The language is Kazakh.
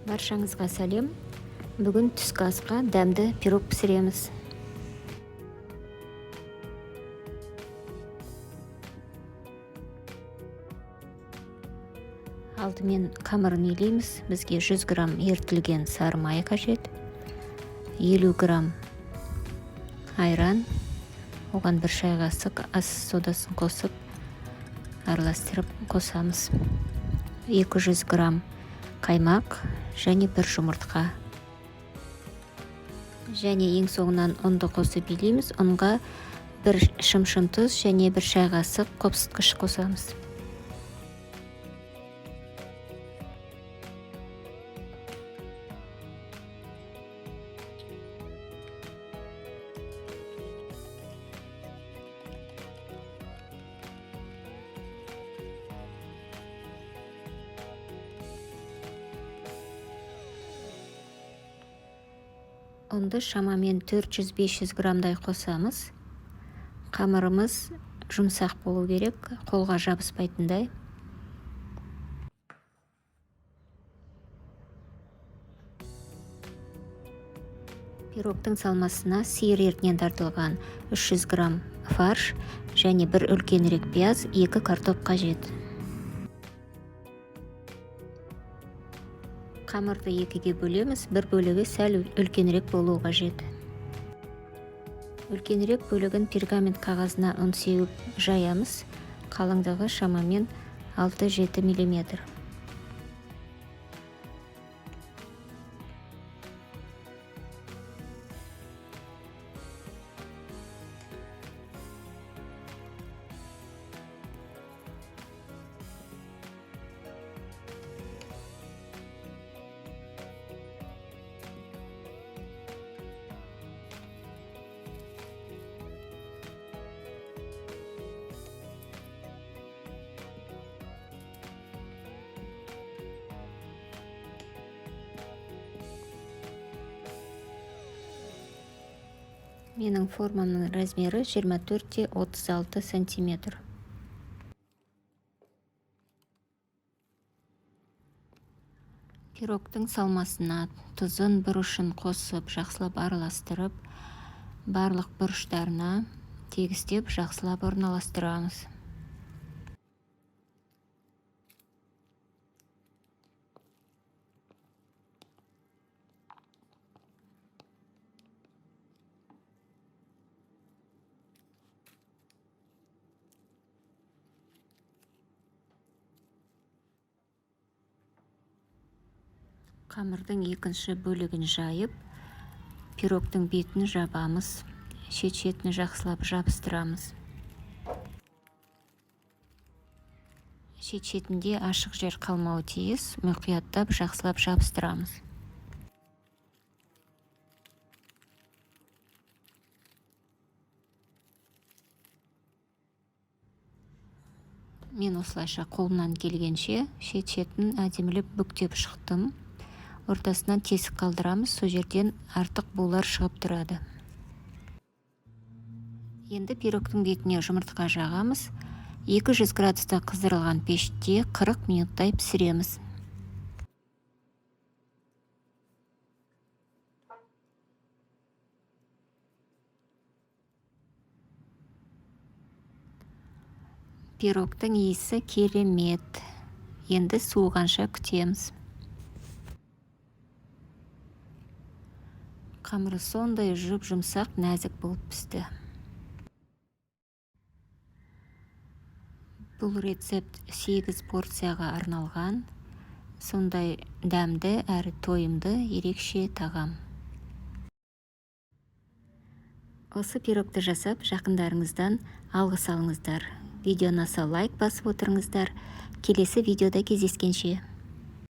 Баршаңызға сәлем. Бүгін түскі асқа дәмді пирог пісіреміз. Алдымен қамырын илейміз. Бізге 100 грамм ерітілген сары май қажет. 50 грамм айран, оған 1 шай қасық ас содасын қосып, араластырып қосамыз. 200 грамм қаймақ және 1 жұмыртқа. Және ең соңынан ұнды қосып илейміз. Ұнға 1 шымшым тұз және 1 шай қасық қопсытқыш қосамыз. Ұнды шамамен 400-500 граммдай қосамыз. Қамырымыз жұмсақ болу керек, қолға жабыспайтындай. Пирогтың салмасына сиыр етінен тартылған 300 грамм фарш және 1 үлкенірек пияз, 2 картоп қажет. Қамырды 2-ге бөлеміз, 1 бөлігі сәл үлкенірек болу қажет. Үлкенірек бөлігін пергамент қағазына ұн сеуіп жаямыз. Қалыңдығы шамамен 6-7 мм. Менің формамның размері 24-36 сантиметр. Пирогтың салмасына тұзын бұрышын қосып, жақсылап араластырып, барлық бұрыштарына тегістеп, жақсылап орналастырамыз. Қамырдың екінші бөлігін жайып, пирогтың бетін жабамыз, шет-шетін жақсылап жабыстырамыз. Шет-шетінде ашық жер қалмауы тиіс, мұқияттап жақсылап жабыстырамыз. Мен осылайша қолымнан келгенше шет-шетін әдемілеп бүктеп шықтым. Ортасынан тесік қалдырамыз, сол жерден артық булар шығып тұрады. Енді пирогтың бетіне жұмыртқа жағамыз. 200 градуста қыздырылған пеште 40 минуттай пісіреміз. Пирогтың иісі керемет. Енді суығанша күтеміз. Қамыры сондай жұмсақ, нәзік болып пісті. Бұл рецепт 8 порцияға арналған, сондай дәмді әрі тойымды ерекше тағам. Осы пирогты жасап, жақындарыңыздан алғыс алыңыздар. Видео ұнаса лайк басып отырыңыздар. Келесі видеода кездескенше.